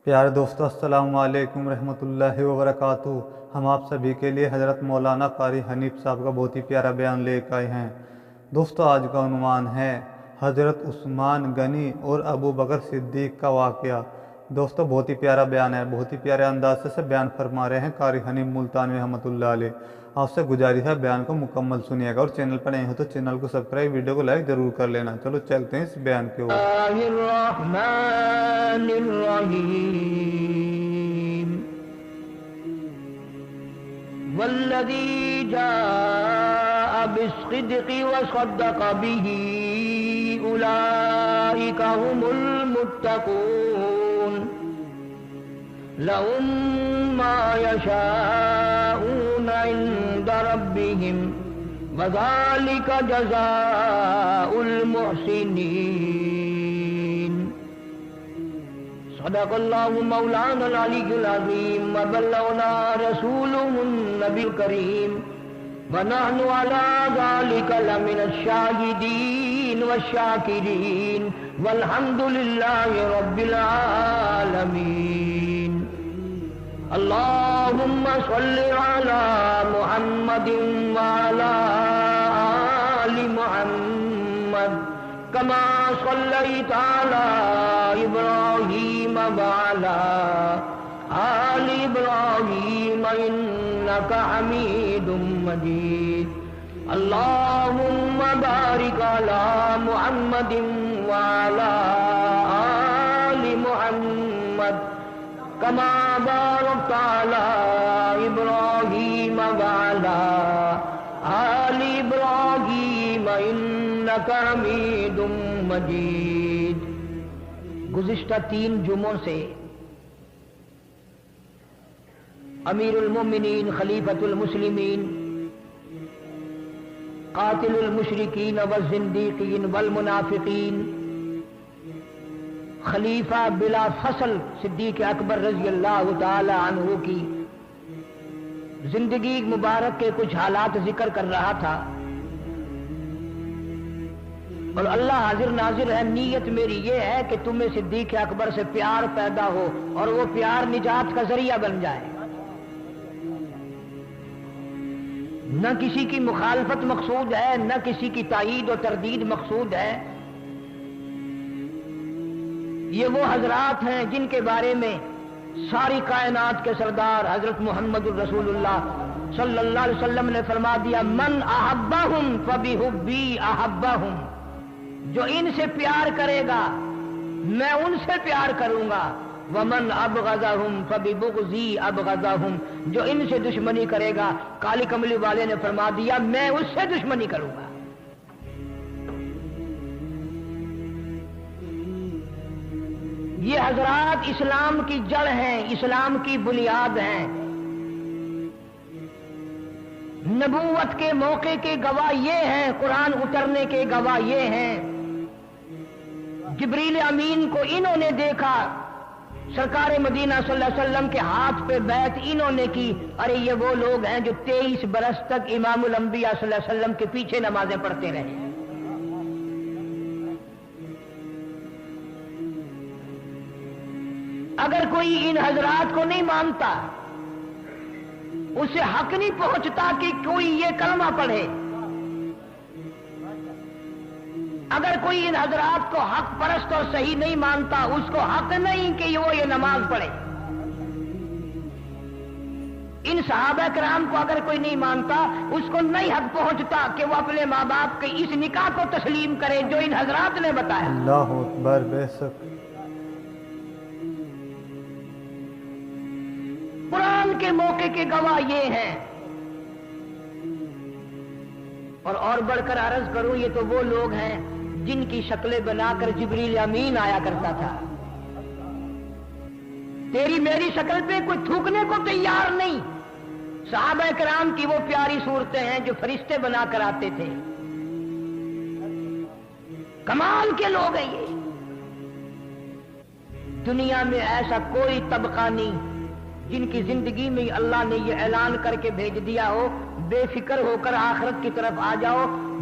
پیارے دوستو، السلام علیکم رحمۃ اللہ وبرکاتہ۔ ہم آپ سبھی کے لیے حضرت مولانا قاری حنیف صاحب کا بہت ہی پیارا بیان لے کے آئے ہیں۔ دوستو، آج کا عنوان ہے حضرت عثمان غنی اور ابو بکر صدیق کا واقعہ۔ دوستو، بہت ہی پیارا بیان ہے، بہت ہی پیارے انداز سے بیان فرما رہے ہیں قاری حنیف ملتانی رحمۃ اللہ علیہ۔ آپ سے گزارش ہے بیان کو مکمل سنیے گا، اور چینل پر نہیں ہو تو چینل کو سبسکرائب، ویڈیو کو لائک ضرور کر لینا۔ چلو چلتے ہیں اس بیان کی اور۔ الرحمن الرحیم والذی جاء بالصدق وصدق به اولئک هم المتقون لهم ما يشاءون عند ربهم وذلك جزاء المحسنين صدق الله مولانا العلي العظيم وبلغنا رسوله النبي الكريم ونحن على ذلك لمن الشاهدين والشاكرين والحمد لله رب العالمين اللهم صل على محمد وعلى آل محمد كما صليت على إبراهيم وعلى آل إبراهيم إنك حميد مجيد اللهم بارك على محمد وعلى آل محمد كما باركت على إبراهيم وعلى آل إبراهيم إنك حميد مجيد۔ گزشتہ 3 جمعوں سے امیر المومنین خلیفۃ المسلمین قاتل المشرکین والزندیقین والمنافقین خلیفہ بلا فصل صدیق اکبر رضی اللہ تعالی عنہ کی زندگی مبارک کے کچھ حالات ذکر کر رہا تھا، اور اللہ حاضر ناظر ہے، نیت میری یہ ہے کہ تمہیں صدیق اکبر سے پیار پیدا ہو اور وہ پیار نجات کا ذریعہ بن جائے، نہ کسی کی مخالفت مقصود ہے، نہ کسی کی تائید و تردید مقصود ہے۔ یہ وہ حضرات ہیں جن کے بارے میں ساری کائنات کے سردار حضرت محمد الرسول اللہ صلی اللہ علیہ وسلم نے فرما دیا، من احبہم فبحبی احبہم، جو ان سے پیار کرے گا میں ان سے پیار کروں گا، ومن ابغضہم فببغضی ابغضہم، جو ان سے دشمنی کرے گا کالی کملی والے نے فرما دیا میں اس سے دشمنی کروں گا۔ یہ حضرات اسلام کی جڑ ہیں، اسلام کی بنیاد ہیں، نبوت کے موقع کے گواہ یہ ہیں، قرآن اترنے کے گواہ یہ ہیں۔ جبریل امین کو انہوں نے دیکھا، سرکار مدینہ صلی اللہ علیہ وسلم کے ہاتھ پہ بیعت انہوں نے کی۔ ارے یہ وہ لوگ ہیں جو 23 برس تک امام الانبیاء صلی اللہ علیہ وسلم کے پیچھے نمازیں پڑھتے رہے۔ اگر کوئی ان حضرات کو نہیں مانتا، اسے حق نہیں پہنچتا کہ کوئی یہ کلمہ پڑھے۔ اگر کوئی ان حضرات کو حق پرست اور صحیح نہیں مانتا، اس کو حق نہیں کہ وہ یہ نماز پڑھے۔ ان صحابہ کرام کو اگر کوئی نہیں مانتا، اس کو نہیں حق پہنچتا کہ وہ اپنے ماں باپ کے اس نکاح کو تسلیم کرے جو ان حضرات نے بتایا۔ اللہ اکبر، بے شک۔ قرآن کے موقع کے گواہ یہ ہیں۔ اور بڑھ کر عرض کروں، یہ تو وہ لوگ ہیں جن کی شکلیں بنا کر جبریل امین آیا کرتا تھا۔ تیری میری شکل پہ کوئی تھوکنے کو تیار نہیں۔ صحابہ کرام کی وہ پیاری صورتیں ہیں جو فرشتے بنا کر آتے تھے۔ کمال کے لوگ ہیں یہ۔ دنیا میں ایسا کوئی طبقہ نہیں جن کی زندگی میں اللہ نے یہ اعلان کر کے بھیج دیا ہو، بے فکر ہو کر آخرت کی طرف آ جاؤ،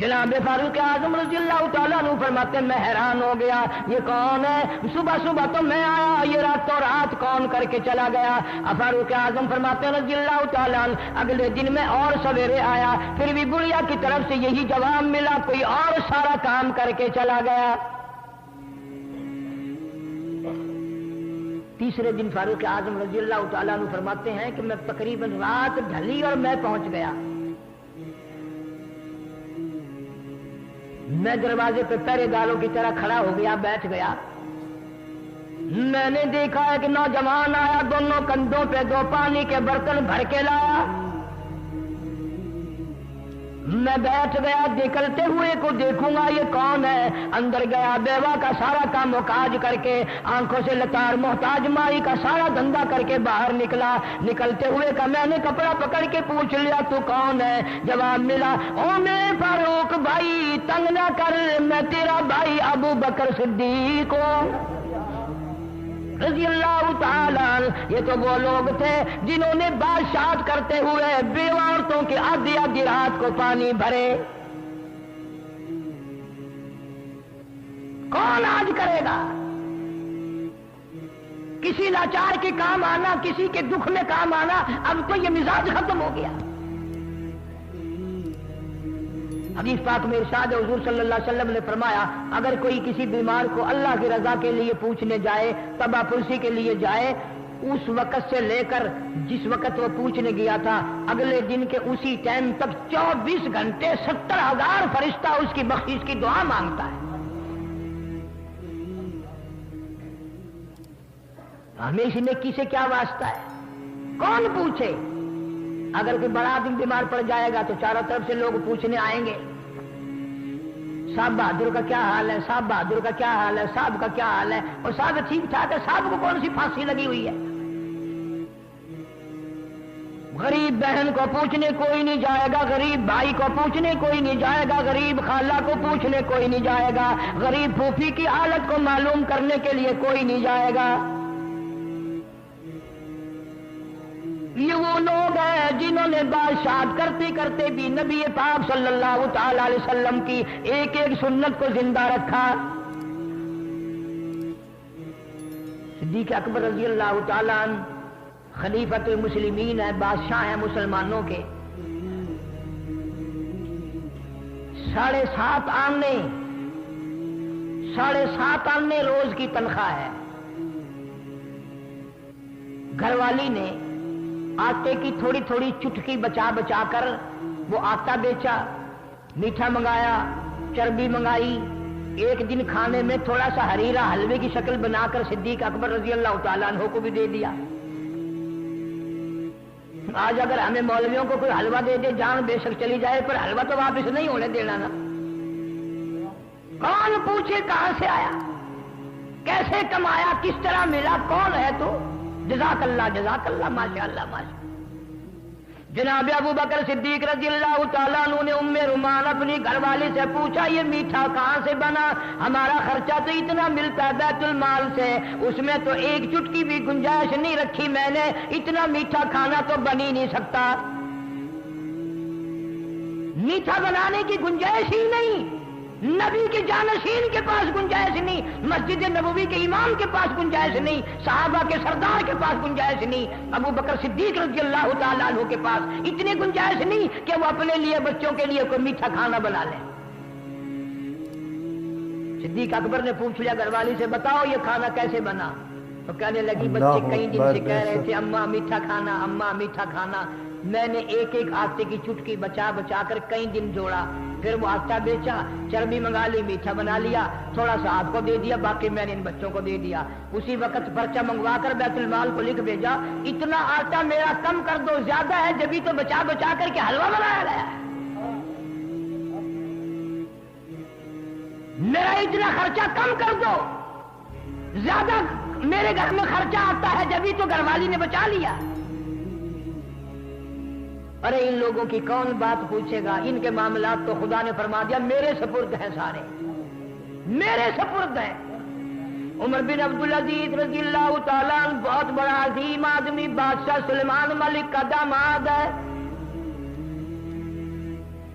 جناب فاروق اعظم رضی اللہ تعالیٰ عنہ فرماتے ہیں میں حیران ہو گیا یہ کون ہے، صبح صبح تو میں آیا، یہ راتوں رات کون کر کے چلا گیا؟ فاروق اعظم فرماتے ہیں رضی اللہ تعالیٰ عنہ اگلے دن میں اور سویرے آیا، پھر بھی بڑھیا کی طرف سے یہی جواب ملا، کوئی اور سارا کام کر کے چلا گیا۔ تیسرے دن فاروق اعظم رضی اللہ تعالیٰ عنہ فرماتے ہیں کہ میں تقریباً رات ڈھلی اور میں پہنچ گیا، میں دروازے پہ پہرے داروں کی طرح کھڑا ہو گیا، بیٹھ گیا۔ میں نے دیکھا ہے کہ نوجوان آیا، دونوں کندھوں پہ دو پانی کے برتن بھر کے لایا، میں بیٹھ گیا، نکلتے ہوئے کو دیکھوں گا یہ کون ہے۔ اندر گیا، بیوہ کا سارا کام کاج کر کے، آنکھوں سے لتار محتاج مائی کا سارا دھندا کر کے باہر نکلا۔ نکلتے ہوئے کا میں نے کپڑا پکڑ کے پوچھ لیا تو کون ہے؟ جواب ملا، او میرے فاروق بھائی تنگ نہ کر، میں تیرا بھائی ابو بکر صدیق ہوں رضی اللہ تعالیٰ عنہ۔ یہ تو وہ لوگ تھے جنہوں نے بادشاہت کرتے ہوئے بیوہ عورتوں کی آدھی آدھی رات کو پانی بھرے۔ کون آج کرے گا؟ کسی لاچار کے کام آنا، کسی کے دکھ میں کام آنا، اب تو یہ مزاج ختم ہو گیا۔ حدیث پاک میں ارشاد حضور صلی اللہ علیہ وسلم نے فرمایا اگر کوئی کسی بیمار کو اللہ کی رضا کے لیے پوچھنے جائے، تبا پرسی کے لیے جائے، اس وقت سے لے کر جس وقت وہ پوچھنے گیا تھا اگلے دن کے اسی ٹائم تک 24 گھنٹے 70,000 فرشتہ اس کی بخشش کی دعا مانگتا ہے۔ ہمیں اس نیکی سے کیا واسطہ ہے؟ کون پوچھے؟ اگر کوئی بڑا آدمی بیمار پڑ جائے گا تو چاروں طرف سے لوگ پوچھنے آئیں گے، صاحب بہادر کا کیا حال ہے، صاحب بہادر کا کیا حال ہے، صاحب کا کیا حال ہے، اور صاحب ٹھیک ٹھاک ہے، صاحب کو کون سی پھانسی لگی ہوئی ہے؟ غریب بہن کو پوچھنے کوئی نہیں جائے گا، غریب بھائی کو پوچھنے کوئی نہیں جائے گا، غریب خالہ کو پوچھنے کوئی نہیں جائے گا، غریب پھوپھی کی حالت کو معلوم کرنے کے لیے کوئی نہیں جائے گا۔ یہ وہ لوگ ہیں جنہوں نے بادشاہت کرتے کرتے بھی نبی پاک صلی اللہ تعالی علیہ وسلم کی ایک ایک سنت کو زندہ رکھا۔ صدیق اکبر رضی اللہ تعالی عنہ خلیفۃ المسلمین ہے، بادشاہ ہیں مسلمانوں کے، 7.5 آنے روز کی تنخواہ ہے۔ گھر والی نے آٹے کی تھوڑی تھوڑی چٹکی بچا بچا کر وہ آٹا بیچا، میٹھا منگایا، چربی منگائی، ایک دن کھانے میں تھوڑا سا ہریرا حلوے کی شکل بنا کر صدیق اکبر رضی اللہ تعالیٰ عنہ کو بھی دے دیا۔ آج اگر ہمیں مولویوں کو کوئی حلوہ دے دے جان بے شک چلی جائے، پر حلوہ تو واپس نہیں ہونے دینا نا۔ کون پوچھے کہاں سے آیا، کیسے کمایا، کس طرح ملا، کون ہے تو؟ جزاک اللہ ماشاء اللہ ماشاء اللہ۔ جناب ابو بکر صدیق رضی اللہ تعالیٰ عنہ نے ام رومان اپنی گھر والی سے پوچھا یہ میٹھا کہاں سے بنا؟ ہمارا خرچہ تو اتنا ملتا ہے بیت المال سے، اس میں تو ایک چٹکی بھی گنجائش نہیں رکھی میں نے، اتنا میٹھا کھانا تو بن ہی نہیں سکتا، میٹھا بنانے کی گنجائش ہی نہیں، نبی کے جانشین کے پاس گنجائش نہیں، مسجد نبوی کے امام کے پاس گنجائش نہیں، صحابہ کے سردار کے پاس گنجائش نہیں، ابو بکر صدیق رضی اللہ تعالیٰ عنہ کے پاس اتنی گنجائش نہیں کہ وہ اپنے لیے بچوں کے لیے کوئی میٹھا کھانا بنا لیں۔ صدیق اکبر نے پوچھ لیا گھر والی سے بتاؤ یہ کھانا کیسے بنا؟ تو کہنے لگی بچے کئی دن سے کہہ رہے تھے اماں میٹھا کھانا، اماں میٹھا کھانا، میں نے ایک ایک آٹے کی چٹکی بچا بچا کر کئی دن جوڑا، پھر وہ آٹا بیچا، چربی منگا لی، میٹھا بنا لیا، تھوڑا سا آپ کو دے دیا، باقی میں نے ان بچوں کو دے دیا۔ اسی وقت پرچہ منگوا کر بیت المال کو لکھ بھیجا اتنا آٹا میرا کم کر دو، زیادہ ہے جبھی تو بچا بچا کر کے حلوہ بنایا گیا ہے، میرا اتنا خرچہ کم کر دو، زیادہ میرے گھر میں خرچہ آتا ہے جبھی تو گھر والی نے بچا لیا۔ ارے ان لوگوں کی کون بات پوچھے گا، ان کے معاملات تو خدا نے فرما دیا میرے سپرد ہیں، سارے میرے سپرد ہیں۔ عمر بن عبدالعزیز رضی اللہ تعالیٰ عنہ بہت بڑا عظیم آدمی، بادشاہ سلیمان ملک کا داماد ہے،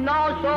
900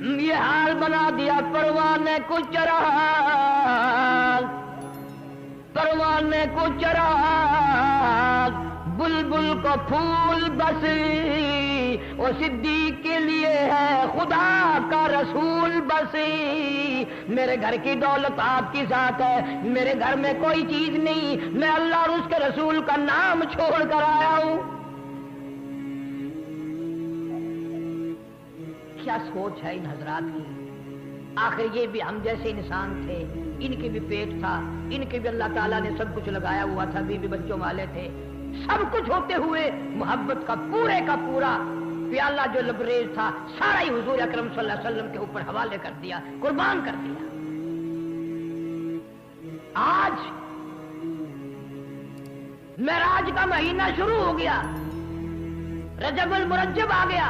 یہ حال بنا دیا پروانے کو چراغ، پروانے کو چراغ، بلبل کو پھول بس، وہ صدیق کے لیے ہے خدا کا رسول بس۔ میرے گھر کی دولت آپ کی ذات ہے، میرے گھر میں کوئی چیز نہیں، میں اللہ اور اس کے رسول کا نام چھوڑ کر آیا ہوں۔ کیا سوچ ہے ان حضرات کی؟ آخر یہ بھی ہم جیسے انسان تھے، ان کے بھی پیٹ تھا، ان کے بھی اللہ تعالیٰ نے سب کچھ لگایا ہوا تھا، بیوی بچوں والے تھے، سب کچھ ہوتے ہوئے محبت کا پورا پیالہ جو لبریز تھا سارا ہی حضور اکرم صلی اللہ علیہ وسلم کے اوپر حوالے کر دیا، قربان کر دیا۔ آج معراج کا مہینہ شروع ہو گیا، رجب المرجب آ گیا،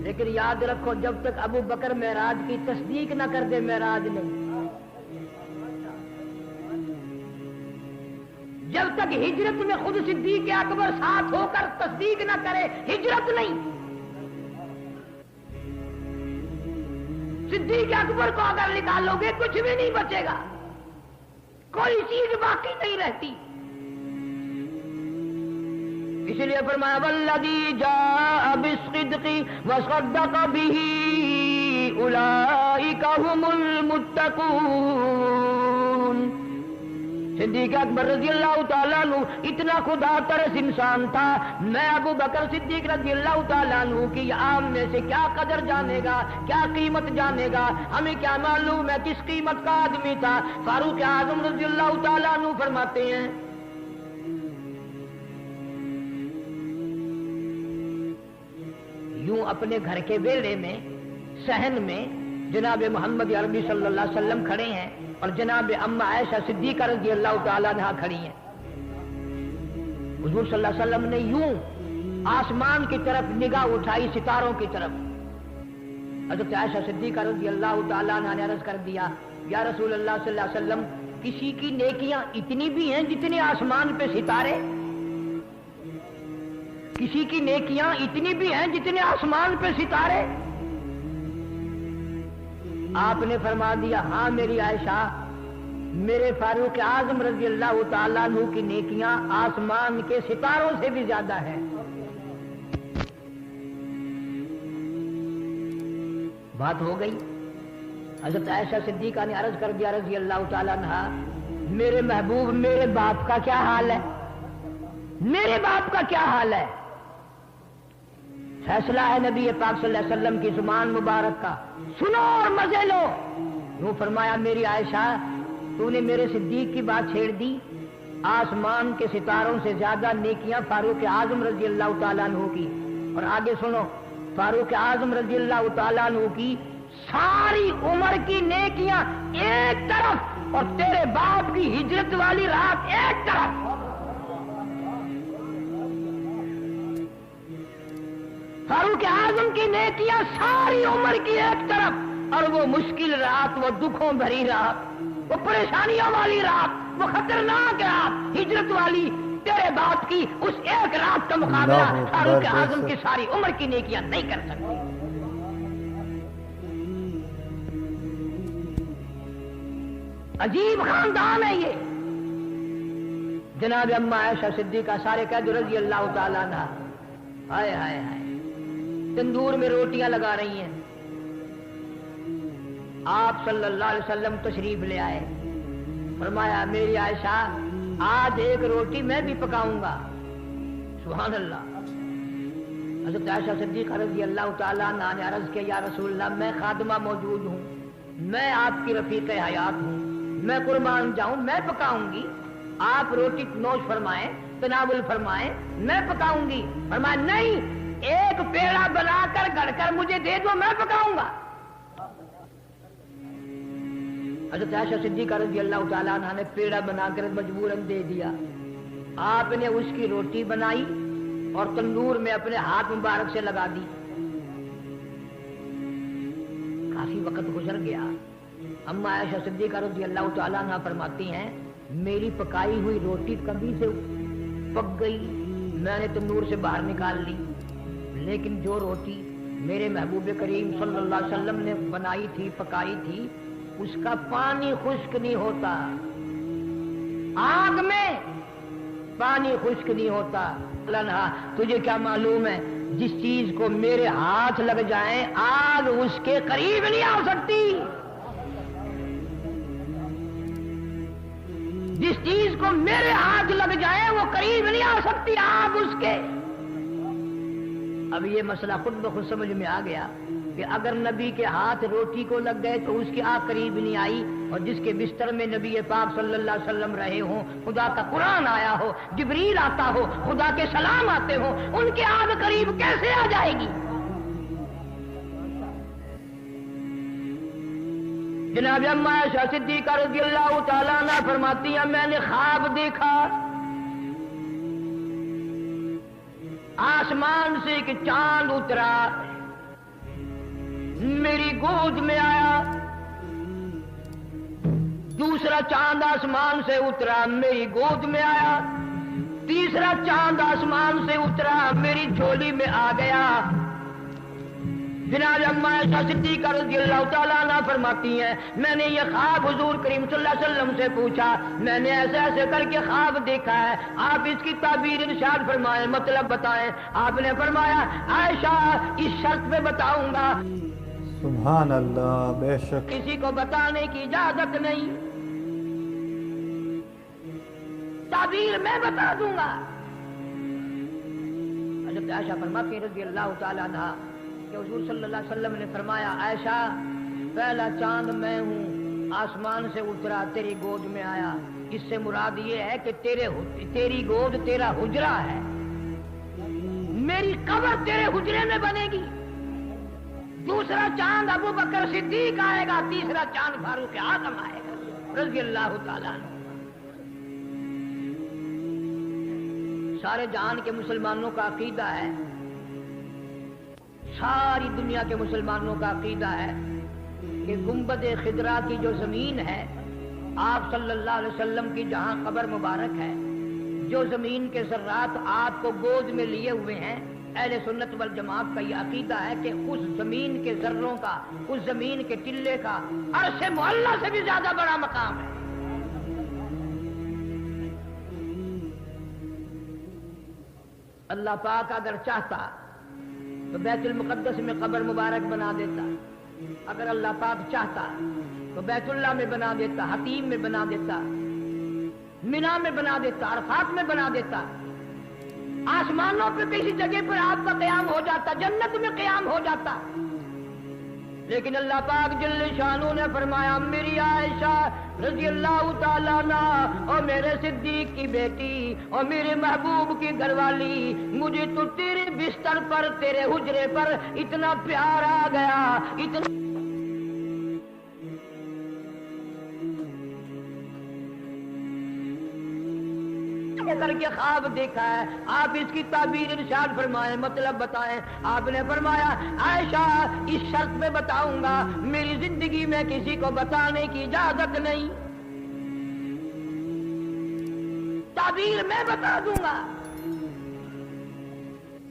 لیکن یاد رکھو جب تک ابو بکر معراج کی تصدیق نہ کر دے معراج نہیں، جب تک ہجرت میں خود صدیق اکبر ساتھ ہو کر تصدیق نہ کرے ہجرت نہیں۔ صدیق اکبر کو اگر نکالو گے کچھ بھی نہیں بچے گا، کوئی چیز باقی نہیں رہتی۔ اس لیے فرمایا والذی جاء بالصدق وصدق به اولئک هم المتقون۔ صدیق اکبر رضی اللہ تعالیٰ عنہ اتنا خدا ترس انسان تھا، میں ابو بکر صدیق رضی اللہ تعالیٰ عنہ کی عام میں سے کیا قدر جانے گا، کیا قیمت جانے گا، ہمیں کیا معلوم ہے کس قیمت کا آدمی تھا۔ فاروق اعظم رضی اللہ تعالیٰ عنہ فرماتے ہیں یوں اپنے گھر کے بیڑے میں صحن میں جناب محمد عربی صلی اللہ علیہ وسلم کھڑے ہیں اور جناب اما عائشہ صدیقہ رضی اللہ تعالیٰ عنہا کھڑی ہیں۔ حضور صلی اللہ علیہ وسلم نے یوں آسمان کی طرف نگاہ اٹھائی، ستاروں کی طرف۔ حضرت عائشہ صدیقہ رضی اللہ تعالیٰ عنہا نے عرض کر دیا یا رسول اللہ صلی اللہ علیہ وسلم، کسی کی نیکیاں اتنی بھی ہیں جتنے آسمان پہ ستارے؟ کسی کی نیکیاں اتنی بھی ہیں جتنے آسمان پہ ستارے؟ آپ نے فرما دیا ہاں میری عائشہ، میرے فاروق اعظم رضی اللہ تعالیٰ عنہ کی نیکیاں آسمان کے ستاروں سے بھی زیادہ ہیں۔ بات ہو گئی۔ حضرت عائشہ صدیقہ نے عرض کر دیا رضی اللہ تعالیٰ عنہ، میرے محبوب میرے باپ کا کیا حال ہے، میرے باپ کا کیا حال ہے؟ فیصلہ ہے نبی پاک صلی اللہ علیہ وسلم کی زبان مبارک کا، سنو اور مزے لو۔ یوں فرمایا میری عائشہ تو نے میرے صدیق کی بات چھیڑ دی، آسمان کے ستاروں سے زیادہ نیکیاں فاروق اعظم رضی اللہ تعالیٰ عنہ کی۔ اور آگے سنو، فاروق اعظم رضی اللہ تعالیٰ عنہ کی ساری عمر کی نیکیاں ایک طرف اور تیرے باپ کی ہجرت والی رات ایک طرف۔ فاروق اعظم کی نیکیاں ساری عمر کی ایک طرف اور وہ مشکل رات، وہ دکھوں بھری رات، وہ پریشانیوں والی رات، وہ خطرناک رات، ہجرت والی تیرے باپ کی اس ایک رات کا مقابلہ فاروق اعظم کی ساری عمر کی نیکیاں نہیں کر سکتی۔ عجیب خاندان ہے یہ۔ جناب اما عائشہ صدیقہ سارے کہہ دو رضی اللہ تعالیٰ عنہ، ہائے ہائے ہائے، تندور میں روٹیاں لگا رہی ہیں، آپ صلی اللہ علیہ وسلم تشریف لے آئے، فرمایا میری عائشہ آج ایک روٹی میں بھی پکاؤں گا۔ سبحان اللہ۔ حضرت عائشہ صدیقہ رضی اللہ تعالیٰ عنہ نے عرض کیا یا رسول اللہ میں خادمہ موجود ہوں، میں آپ کی رفیق حیات ہوں، میں قربان جاؤں، میں پکاؤں گی، آپ روٹی نوش فرمائیں، تناول فرمائیں، میں پکاؤں گی۔ فرمایا نہیں، ایک پیڑا بنا کر گھڑ کر مجھے دے دو، میں پکاؤں گا۔ حضرت عائشہ صدیقہ رضی اللہ تعالیٰ عنہ نے پیڑا بنا کر مجبوراً دے دیا۔ آپ نے اس کی روٹی بنائی اور تندور میں اپنے ہاتھ مبارک سے لگا دی۔ کافی وقت گزر گیا، اما عائشہ صدیقہ رضی اللہ تعالیٰ عنہ فرماتی ہیں میری پکائی ہوئی روٹی کبھی سے پک گئی، میں نے تندور سے باہر نکال لی، لیکن جو روٹی میرے محبوب کریم صلی اللہ علیہ وسلم نے بنائی تھی، پکائی تھی، اس کا پانی خشک نہیں ہوتا، آگ میں پانی خشک نہیں ہوتا۔ تجھے کیا معلوم ہے جس چیز کو میرے ہاتھ لگ جائیں آگ اس کے قریب نہیں آ سکتی، جس چیز کو میرے ہاتھ لگ جائے وہ قریب نہیں آ سکتی آگ اس کے۔ اب یہ مسئلہ خود بخود سمجھ میں آ گیا کہ اگر نبی کے ہاتھ روٹی کو لگ گئے تو اس کی آگ قریب نہیں آئی، اور جس کے بستر میں نبی پاک صلی اللہ علیہ وسلم رہے ہوں، خدا کا قرآن آیا ہو، جبریل آتا ہو، خدا کے سلام آتے ہوں، ان کی آگ قریب کیسے آ جائے گی؟ جناب اما عائشہ صدیقہ رضی اللہ تعالیٰ عنہ فرماتی ہیں میں نے خواب دیکھا، آسمان سے ایک چاند اترا، میری گود میں آیا، دوسرا چاند آسمان سے اترا، میری گود میں آیا، تیسرا چاند آسمان سے اترا، میری جھولی میں آ گیا۔ جناب اما عائشہ صدیقہ رضی اللہ تعالیٰ عنہ فرماتی ہیں میں نے یہ خواب حضور کریم صلی اللہ علیہ وسلم سے پوچھا، میں نے ایسے ایسے کر کے خواب دیکھا ہے، آپ اس کی تعبیر ارشاد فرمائیں، مطلب بتائیں۔ آپ نے فرمایا عائشہ اس شرط پہ بتاؤں گا، سبحان اللہ، بے شک کسی کو بتانے کی اجازت نہیں، تعبیر میں بتا دوں گا۔ حضرت عائشہ فرماتی رضی اللہ تعالیٰ عنہ کہ حضور صلی اللہ علیہ وسلم نے فرمایا عائشہ پہلا چاند میں ہوں، آسمان سے اترا، تیری گود میں آیا، اس سے مراد یہ ہے کہ تیری گود تیرا حجرہ ہے، میری قبر تیرے حجرے میں بنے گی۔ دوسرا چاند ابو بکر صدیق آئے گا، تیسرا چاند فاروق اعظم آئے گا رضی اللہ تعالیٰ عنہ۔ سارے جہان کے مسلمانوں کا عقیدہ ہے، ساری دنیا کے مسلمانوں کا عقیدہ ہے کہ گنبد خضرا کی جو زمین ہے، آپ صلی اللہ علیہ وسلم کی جہاں قبر مبارک ہے، جو زمین کے ذرات آپ کو گود میں لیے ہوئے ہیں، اہل سنت والجماعت کا یہ عقیدہ ہے کہ اس زمین کے ذروں کا، اس زمین کے ٹلے کا عرش معلیٰ سے بھی زیادہ بڑا مقام ہے۔ اللہ پاک اگر چاہتا تو بیت المقدس میں قبر مبارک بنا دیتا، اگر اللہ پاک چاہتا تو بیت اللہ میں بنا دیتا، حتیم میں بنا دیتا، مینا میں بنا دیتا، عرفات میں بنا دیتا، آسمانوں پہ کسی جگہ پر آپ کا قیام ہو جاتا، جنت میں قیام ہو جاتا۔ لیکن اللہ پاک جل شانہ نے فرمایا میری عائشہ رضی اللہ تعالیٰ عنہ اور میرے صدیق کی بیٹی اور میرے محبوب کی گھر والی، مجھے تو تیرے بستر پر، تیرے حجرے پر اتنا پیار آ گیا، اتنا کر کے خواب دیکھا ہے، آپ اس کی تعبیر ارشاد فرمائیں، مطلب بتائیں۔ آپ نے فرمایا عائشہ اس شرط پہ بتاؤں گا، میری زندگی میں کسی کو بتانے کی اجازت نہیں، تعبیر میں بتا دوں گا۔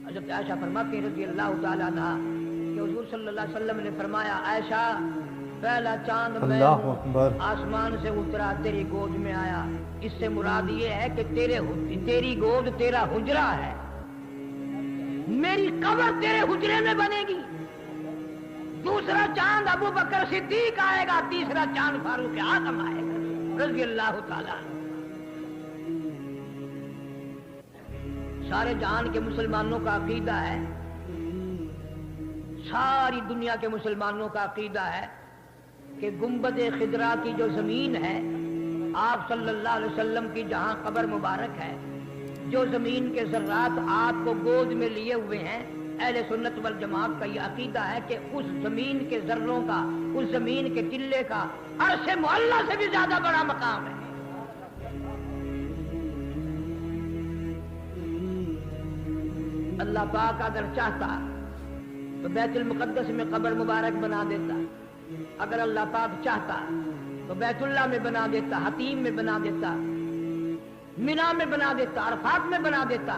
حضرت عائشہ فرماتی رضی اللہ تعالیٰ عنہ کہ حضور صلی اللہ علیہ وسلم نے فرمایا عائشہ پہلا چاند میں آسمان سے اترا، تیری گود میں آیا، اس سے مراد یہ ہے کہ تیری گود تیرا حجرہ ہے، میری قبر تیرے حجرے میں بنے گی۔ دوسرا چاند ابو بکر صدیق آئے گا، تیسرا چاند فاروق اعظم آئے گا رضی اللہ تعالیٰ عنہ۔ سارے جہان کے مسلمانوں کا عقیدہ ہے، ساری دنیا کے مسلمانوں کا عقیدہ ہے کہ گنبد خضرا کی جو زمین ہے، آپ صلی اللہ علیہ وسلم کی جہاں قبر مبارک ہے، جو زمین کے ذرات آپ کو گود میں لیے ہوئے ہیں، اہل سنت والجماعت کا یہ عقیدہ ہے کہ اس زمین کے ذروں کا، اس زمین کے ٹلے کا عرش معلیٰ سے بھی زیادہ بڑا مقام ہے۔ اللہ پاک اگر چاہتا تو بیت المقدس میں قبر مبارک بنا دیتا، اگر اللہ پاک چاہتا تو بیت اللہ میں بنا دیتا، حتیم میں بنا دیتا، مینا میں بنا دیتا، عرفات میں بنا دیتا،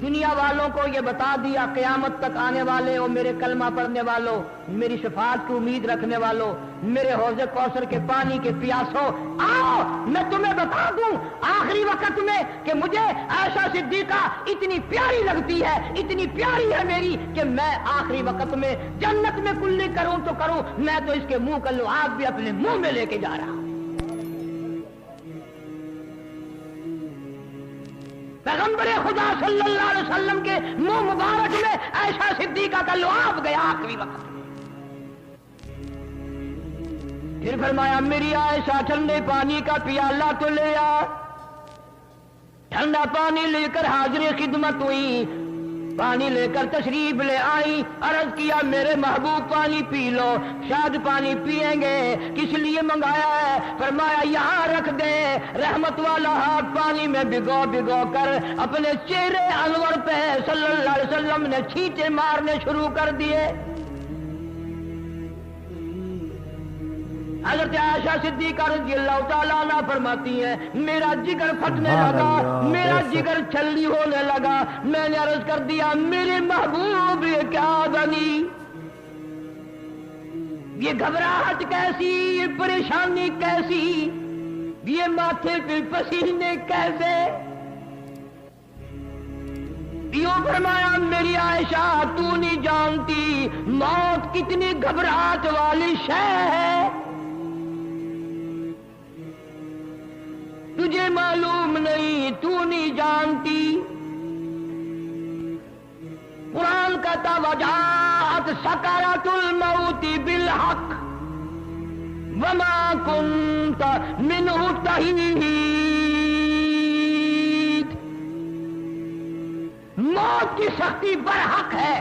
دنیا والوں کو یہ بتا دیا قیامت تک آنے والے اور میرے کلمہ پڑھنے والوں، میری شفاعت کی امید رکھنے والوں، میرے حوض کوثر کے پانی کے پیاسوں، آؤ میں تمہیں بتا دوں آخری وقت میں کہ مجھے عائشہ صدیقہ اتنی پیاری لگتی ہے، اتنی پیاری ہے میری کہ میں آخری وقت میں جنت میں کلی کروں تو کروں، میں تو اس کے منہ کا لعاب بھی اپنے منہ میں لے کے جا رہا ہوں۔ پیغمبر خدا صلی اللہ علیہ وسلم کے منہ مبارک میں عائشہ صدیقہ کا لعاب گیا آخری وقت میں۔ پھر فرمایا میری عائشہ ٹھنڈے پانی کا پیالہ تو لے آ۔ ٹھنڈا پانی لے کر حاضر خدمت ہوئی، پانی لے کر تشریف لے آئی، عرض کیا میرے محبوب پانی پی لو۔ شاید پانی پیئیں گے، کس لیے منگایا ہے؟ فرمایا یہاں رکھ دے۔ رحمت والا ہاتھ پانی میں بھگو بھگو کر اپنے چہرے انور پہ صلی اللہ علیہ وسلم نے چھینٹے مارنے شروع کر دیے۔ حضرت عائشہ صدیقہ رضی اللہ تعالیٰ عنہ فرماتی ہیں میرا جگر پھٹنے لگا، میرا جگر چھلنی ہونے لگا۔ میں نے عرض کر دیا میرے محبوب یہ کیا بنی، یہ گھبراہٹ کیسی، یہ پریشانی کیسی، یہ ماتھے پہ پسینے کیسے؟ یوں فرمایا میری عائشہ تو نہیں جانتی موت کتنی گھبراہٹ والی شے ہے، تجھے معلوم نہیں، تو نہیں جانتی۔ قرآن کہتا وجاءت سکرۃ الموت بالحق وما كنت منه تحید۔ موت کی سختی برحق ہے،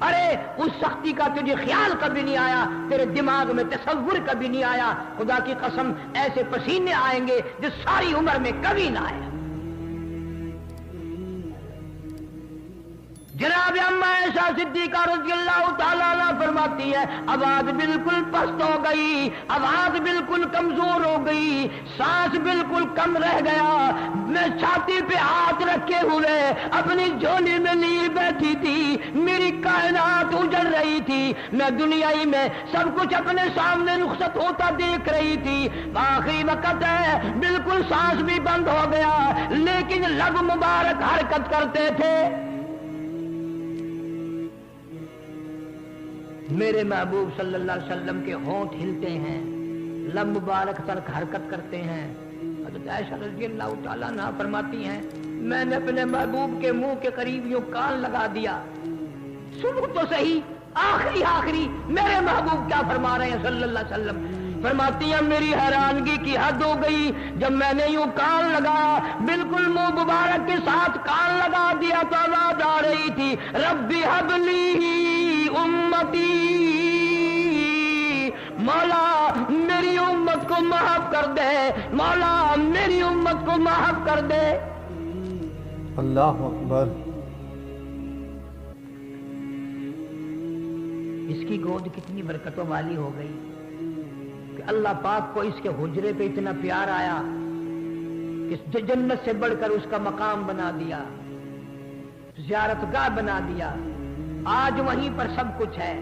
ارے اس سختی کا تجھے خیال کبھی نہیں آیا، تیرے دماغ میں تصور کبھی نہیں آیا۔ خدا کی قسم ایسے پسینے آئیں گے جو ساری عمر میں کبھی نہ آیا۔ جناب اما عائشہ صدیقہ رضی اللہ تعالیٰ عنہ فرماتی ہے آواز بالکل پست ہو گئی، آواز بالکل کمزور ہو گئی، سانس بالکل کم رہ گیا۔ میں چھاتی پہ ہاتھ رکھے ہوئے اپنی جھولی میں لیے بیٹھی تھی، میری کائنات اجڑ رہی تھی، میں دنیائی میں سب کچھ اپنے سامنے رخصت ہوتا دیکھ رہی تھی۔ آخری وقت ہے، بالکل سانس بھی بند ہو گیا، لیکن لب مبارک حرکت کرتے تھے۔ میرے محبوب صلی اللہ علیہ وسلم کے ہونٹ ہلتے ہیں، لب مبارک ترک حرکت کرتے ہیں۔ حضرت عائشہ رضی اللہ تعالیٰ عنہ فرماتی ہیں میں نے اپنے محبوب کے منہ کے قریب یوں کان لگا دیا، سنو تو صحیح آخری میرے محبوب کیا فرما رہے ہیں صلی اللہ علیہ وسلم۔ فرماتی ہیں میری حیرانگی کی حد ہو گئی، جب میں نے یوں کان لگایا، بالکل منہ مبارک کے ساتھ کان لگا دیا تو آواز آ رہی تھی ربی حب لی امتی، مولا میری امت کو معاف کر دے، مولا میری امت کو معاف کر دے۔ اللہ اکبر۔ اس کی گود کتنی برکتوں والی ہو گئی کہ اللہ پاک کو اس کے حجرے پہ اتنا پیار آیا کہ جنت سے بڑھ کر اس کا مقام بنا دیا، زیارت گاہ بنا دیا، آج وہیں پر سب کچھ ہے۔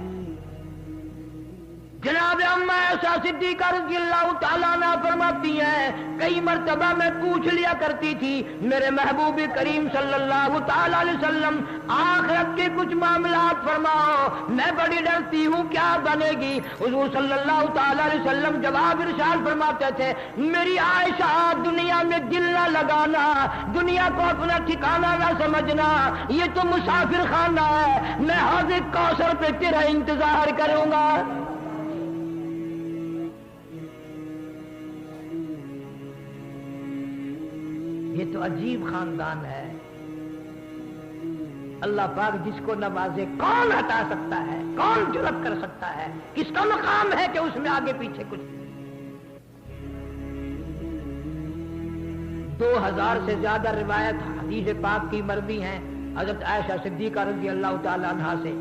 جناب اما عائشہ صدیقہ رضی اللہ تعالیٰ عنہ فرماتی ہیں کئی مرتبہ میں پوچھ لیا کرتی تھی میرے محبوب کریم صلی اللہ تعالیٰ علیہ وسلم آخرت کے کچھ معاملات فرماؤ، میں بڑی ڈرتی ہوں کیا بنے گی۔ حضور صلی اللہ تعالیٰ علیہ وسلم جواب ارشاد فرماتے تھے میری عائشہ دنیا میں دل نہ لگانا، دنیا کو اپنا ٹھکانہ نہ سمجھنا، یہ تو مسافر خانہ ہے، میں حوض کوثر پہ تیرا انتظار کروں گا۔ یہ تو عجیب خاندان ہے، اللہ پاک جس کو نوازے کون ہٹا سکتا ہے، کون جرأت کر سکتا ہے، کس کا مقام ہے کہ اس میں آگے پیچھے کچھ۔ 2000 سے زیادہ روایت حدیث پاک کی مروی ہیں حضرت عائشہ صدیقہ رضی اللہ تعالی عنہا سے۔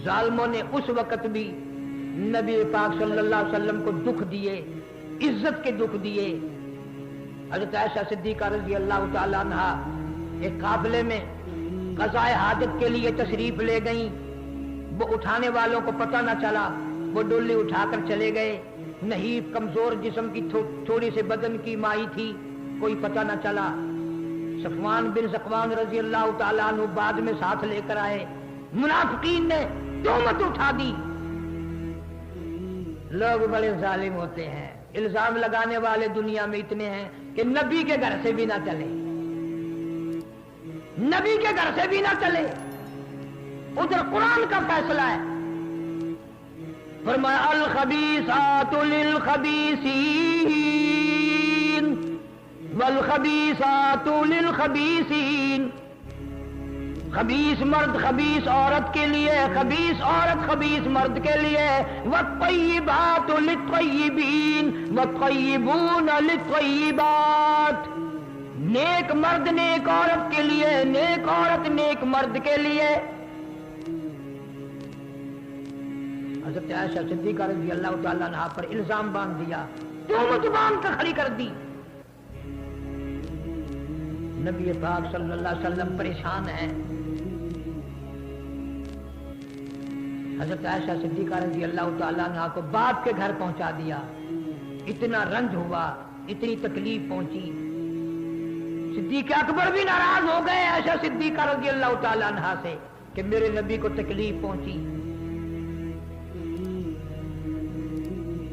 ظالموں نے اس وقت بھی نبی پاک صلی اللہ علیہ وسلم کو دکھ دیے، عزت کے دکھ دیے۔ حضرت عائشہ صدیقہ رضی اللہ تعالیٰ عنہا ایک قافلے میں قضائے حاجت کے لیے تشریف لے گئیں. وہ اٹھانے والوں کو پتہ نہ چلا، وہ ڈولی اٹھا کر چلے گئے. نحیف کمزور جسم کی تھوڑی سے بدن کی مائی تھی، کوئی پتہ نہ چلا. صفوان بن صفوان رضی اللہ تعالیٰ عنہ بعد میں ساتھ لے کر آئے. منافقین نے تہمت اٹھا دی. لوگ بڑے ظالم ہوتے ہیں، الزام لگانے والے دنیا میں اتنے ہیں کہ نبی کے گھر سے بھی نہ چلے، نبی کے گھر سے بھی نہ چلے. ادھر قرآن کا فیصلہ ہے، فرمایا الخبیثات للخبیثین والخبیثات للخبیثین. خبیث مرد خبیث عورت کے لیے، خبیث عورت خبیث مرد کے لیے. والطیبات للطیبین والطیبون للطیبات. نیک مرد نیک عورت کے لیے، نیک عورت نیک مرد کے لیے. حضرت عائشہ صدیقہ رضی اللہ تعالیٰ عنہا پر الزام باندھ دیا، تہمت باندھ کر کھڑی کر دی. نبی پاک صلی اللہ علیہ وسلم پریشان ہیں. حضرت عائشہ صدیقہ رضی اللہ تعالیٰ عنہا کو باپ کے گھر پہنچا دیا. اتنا رنج ہوا، اتنی تکلیف پہنچی. صدیق اکبر بھی ناراض ہو گئے عائشہ صدیقہ رضی اللہ تعالیٰ عنہا سے کہ میرے نبی کو تکلیف پہنچی.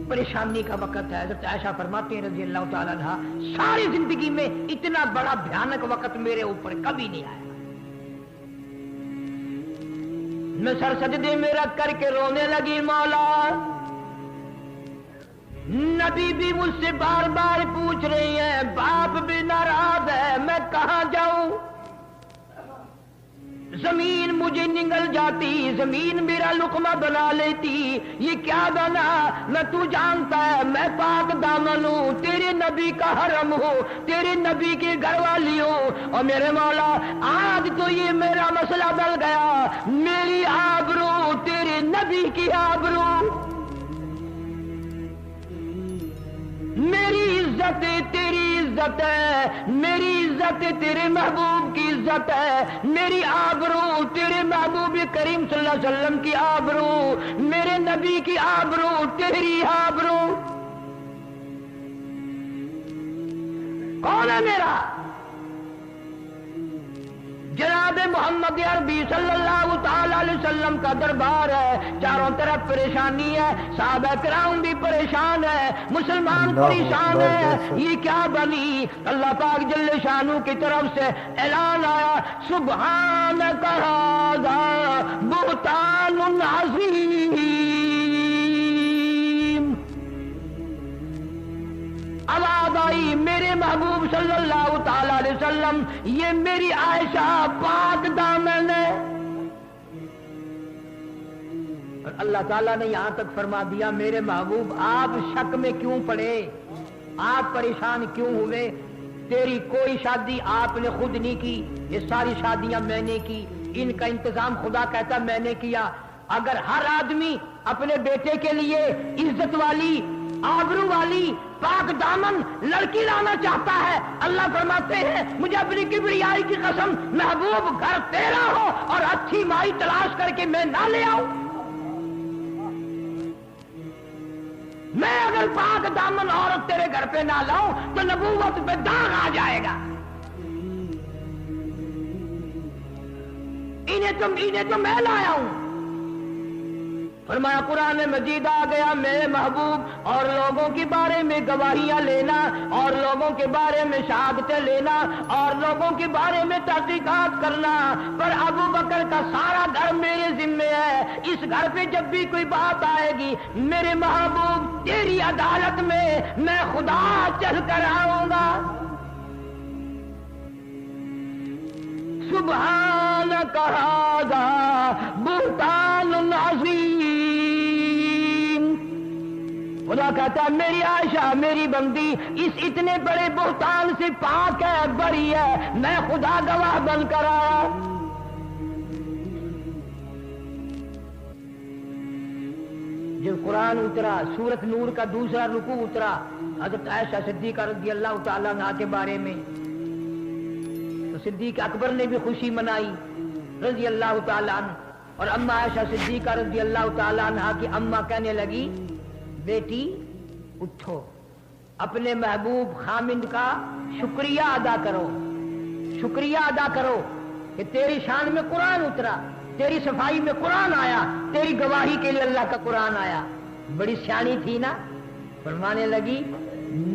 پریشانی کا وقت ہے. حضرت عائشہ فرماتی ہیں رضی اللہ تعالیٰ عنہا، ساری زندگی میں اتنا بڑا بھیانک وقت میرے اوپر کبھی نہیں آیا. میں سر سجدے میں رکھ کر کے رونے لگی، مولا نبی بھی مجھ سے بار بار پوچھ رہی ہیں، باپ بھی ناراض ہے، میں کہاں جاؤں؟ زمین مجھے نگل جاتی، زمین میرا لقمہ بنا لیتی. یہ کیا بنا؟ میں تو جانتا ہے میں پاک دامن ہوں، تیرے نبی کا حرم ہوں، تیرے نبی کی گھر والی ہوں. اور میرے مولا آج تو یہ میرا مسئلہ بل گیا، میری آبرو تیرے نبی کی آبرو، میری عزت تیری عزت ہے، میری عزت تیرے محبوب کی عزت ہے، میری آبرو تیرے محبوب کریم صلی اللہ علیہ وسلم کی آبرو، میرے نبی کی آبرو تیری آبرو. کون ہے میرا؟ جناب محمد عربی صلی اللہ تعالی علیہ وسلم کا دربار ہے. چاروں طرف پریشانی ہے، صحابہ کرام بھی پریشان ہے، مسلمان پریشان ہے. یہ کیا بنی؟ اللہ پاک جل شانہ کی طرف سے اعلان آیا، سبحانک ھذا بہتان عظیم. آواز آئی، میرے محبوب صلی اللہ تعالی علیہ وسلم، یہ میری عائشہ پاک دامن ہے. اور اللہ تعالیٰ نے یہاں تک فرما دیا، میرے محبوب آپ شک میں کیوں پڑے، آپ پریشان کیوں ہوئے؟ تیری کوئی شادی آپ نے خود نہیں کی، یہ ساری شادیاں میں نے کی، ان کا انتظام خدا کہتا میں نے کیا. اگر ہر آدمی اپنے بیٹے کے لیے عزت والی، آبرو والی، پاک دامن لڑکی لانا چاہتا ہے، اللہ فرماتے ہیں مجھے اپنی کبریائی کی قسم، محبوب گھر تیرا ہو اور اچھی مائی تلاش کر کے میں نہ لے آؤں. میں اگر پاک دامن عورت تیرے گھر پہ نہ لاؤں تو نبوت پہ داغ آ جائے گا. انہیں تو میں لایا ہوں. فرمایا قرآن مجید آ گیا، میرے محبوب اور لوگوں کے بارے میں گواہیاں لینا، اور لوگوں کے بارے میں شہادتیں لینا، اور لوگوں کے بارے میں تحقیقات کرنا. پر ابو بکر کا سارا گھر میرے ذمے ہے. اس گھر پہ جب بھی کوئی بات آئے گی، میرے محبوب تیری عدالت میں خدا چل کر آؤں گا. سبحانک ھذا بہتان عظیم. خدا کہتا ہے میری عائشہ میری بندی اس اتنے بڑے بہتان سے پاک ہے، بری ہے، میں خدا گواہ بن کر آیا. جب قرآن اترا، سورت نور کا دوسرا رکوع اترا، حضرت عائشہ صدیقہ رضی اللہ تعالیٰ عنہ کے بارے میں تو صدیق اکبر نے بھی خوشی منائی رضی اللہ تعالیٰ عنہ، اور اماں عائشہ صدیقہ رضی اللہ تعالیٰ عنہ کی اماں کہنے لگی بیٹی اٹھو، اپنے محبوب خامند کا شکریہ ادا کرو، شکریہ ادا کرو کہ تیری شان میں قرآن اترا، تیری صفائی میں قرآن آیا، تیری گواہی کے لیے اللہ کا قرآن آیا۔ بڑی سیانی تھی نا، فرمانے لگی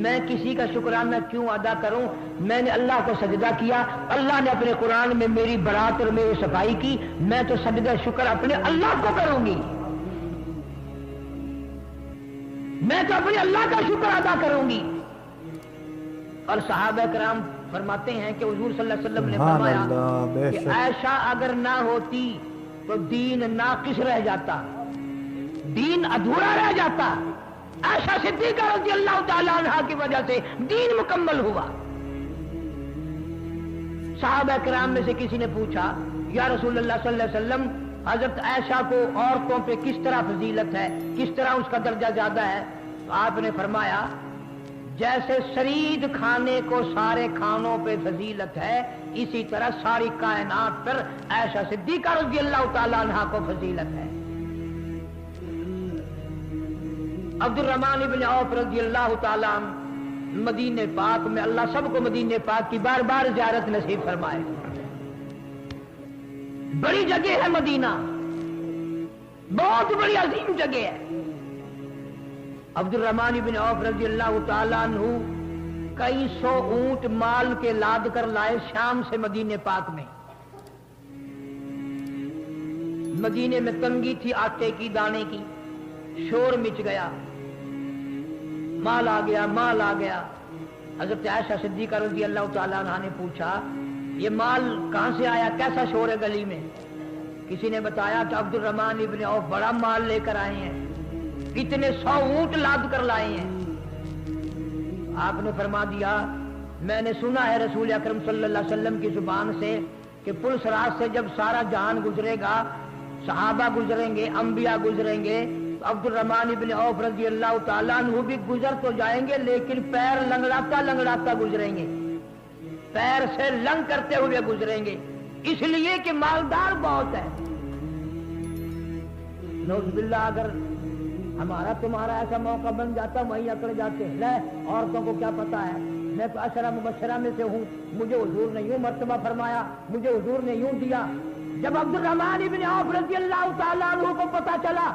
میں کسی کا شکرانہ کیوں ادا کروں، میں نے اللہ کو سجدہ کیا، اللہ نے اپنے قرآن میں میری برات اور میری صفائی کی، میں تو سجدہ شکر اپنے اللہ کو کروں گی، میں تو اپنے اللہ کا شکر ادا کروں گی۔ اور صحابہ کرام فرماتے ہیں کہ حضور صلی اللہ علیہ وسلم نے فرمایا کہ عائشہ اگر نہ ہوتی تو دین ناقص رہ جاتا، دین ادھورا رہ جاتا، عائشہ صدیقہ رضی اللہ تعالیٰ عنہ کی وجہ سے دین مکمل ہوا۔ صحابہ کرام میں سے کسی نے پوچھا یا رسول اللہ صلی اللہ علیہ وسلم حضرت عائشہ کو عورتوں پہ کس طرح فضیلت ہے، کس طرح اس کا درجہ زیادہ ہے؟ تو آپ نے فرمایا جیسے شرید کھانے کو سارے کھانوں پہ فضیلت ہے، اسی طرح ساری کائنات پر عائشہ صدیقہ رضی اللہ تعالیٰ عنہ کو فضیلت ہے۔ عبد الرحمن ابن عوف رضی اللہ تعالیٰ عنہ مدینہ پاک میں، اللہ سب کو مدینہ پاک کی بار بار زیارت نصیب فرمائے۔ بڑی جگہ ہے مدینہ، بہت بڑی عظیم جگہ ہے۔ عبد الرحمن ابن عوف رضی اللہ تعالیٰ عنہ کئی سو اونٹ مال کے لاد کر لائے شام سے مدینہ پاک میں۔ مدینے میں تنگی تھی آٹے کی، دانے کی، شور مچ گیا، مال آ گیا، مال آ گیا۔ حضرت عائشہ صدیقہ رضی اللہ تعالیٰ عنہ نے پوچھا یہ مال کہاں سے آیا، کیسا شور ہے گلی میں؟ کسی نے بتایا کہ عبد الرحمن ابن عوف بڑا مال لے کر آئے ہیں، اتنے 100 اونٹ لاد کر لائے ہیں۔ آپ نے فرما دیا میں نے سنا ہے رسول اکرم صلی اللہ علیہ وسلم کی زبان سے کہ پل صراط سے جب سارا جہان گزرے گا، صحابہ گزریں گے، انبیاء گزریں گے، عبد الرحمن ابن عوف رضی اللہ تعالیٰ عنہ بھی گزر تو جائیں گے لیکن پیر لنگڑاتا لنگڑاتا گزریں گے، پیر سے لنگ کرتے ہوئے گزریں گے، اس لیے کہ مالدار بہت ہے۔ نعوذ باللہ اگر ہمارا تمہارا ایسا موقع بن جاتا وہیں اکڑ جاتے ہیں، لے عورتوں کو کیا پتا ہے، میں تو عشرہ مبشرہ میں سے ہوں، مجھے حضور نے یوں مرتبہ فرمایا، مجھے حضور نے یوں دیا۔ جب عبد الرحمن ابن عوف رضی اللہ تعالیٰ عنہ کو پتا چلا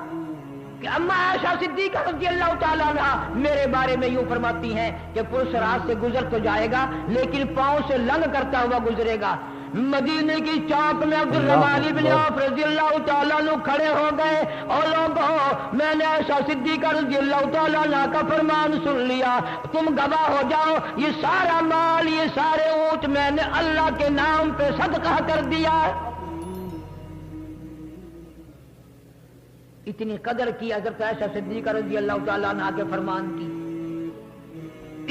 کہ اماں عائشہ صدیقہ رضی اللہ تعالیٰ عنہ میرے بارے میں یوں فرماتی ہیں کہ پل صراط سے گزر تو جائے گا لیکن پاؤں سے لنگ کرتا ہوا گزرے گا، مدینے کی چوک میں عبد الرحمن ابن عوف رضی اللہ تعالیٰ عنہ کھڑے ہو گئے اور لوگوں میں نے عائشہ صدیقہ رضی اللہ تعالیٰ عنہ کا فرمان سن لیا، تم گواہ ہو جاؤ، یہ سارا مال، یہ سارے اونٹ میں نے اللہ کے نام پہ صدقہ کر دیا۔ اتنی قدر کی حضرت عائشہ صدیقہ رضی اللہ تعالیٰ عنہ کے فرمان کی،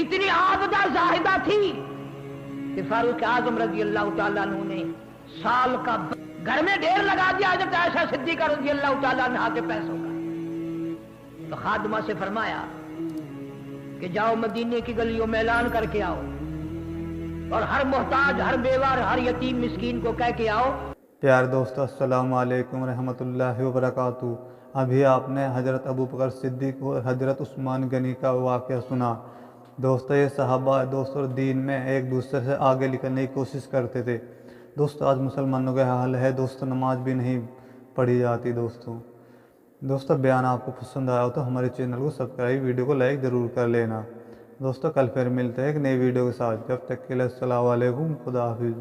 اتنی عابدہ زاہدہ تھی کہ فاروق اعظم رضی اللہ تعالیٰ عنہ نے سال کا گھر میں ڈھیر لگا دیا حضرت عائشہ صدیقہ رضی اللہ تعالیٰ عنہ کے پیسوں کا۔ تو خادمہ سے فرمایا کہ جاؤ مدینے کی گلیوں میں اعلان کر کے آؤ اور ہر محتاج، ہر بیوہ، ہر یتیم مسکین کو کہہ کے آؤ۔ پیارے دوستو السلام علیکم ورحمۃ اللہ وبرکاتہ۔ ابھی آپ نے حضرت ابوبکر صدیق اور حضرت عثمان غنی کا واقعہ سنا۔ دوستو یہ صحابہ دوستو دین میں ایک دوسرے سے آگے نکلنے کی کوشش کرتے تھے۔ دوستو آج مسلمانوں کا حال ہے دوستو نماز بھی نہیں پڑھی جاتی۔ دوستو بیان آپ کو پسند آیا ہو تو ہمارے چینل کو سبسکرائب، ویڈیو کو لائک ضرور کر لینا۔ دوستو کل پھر ملتے ہیں ایک نئی ویڈیو کے ساتھ، جب تک کے لیے السلام علیکم، خدا حافظ۔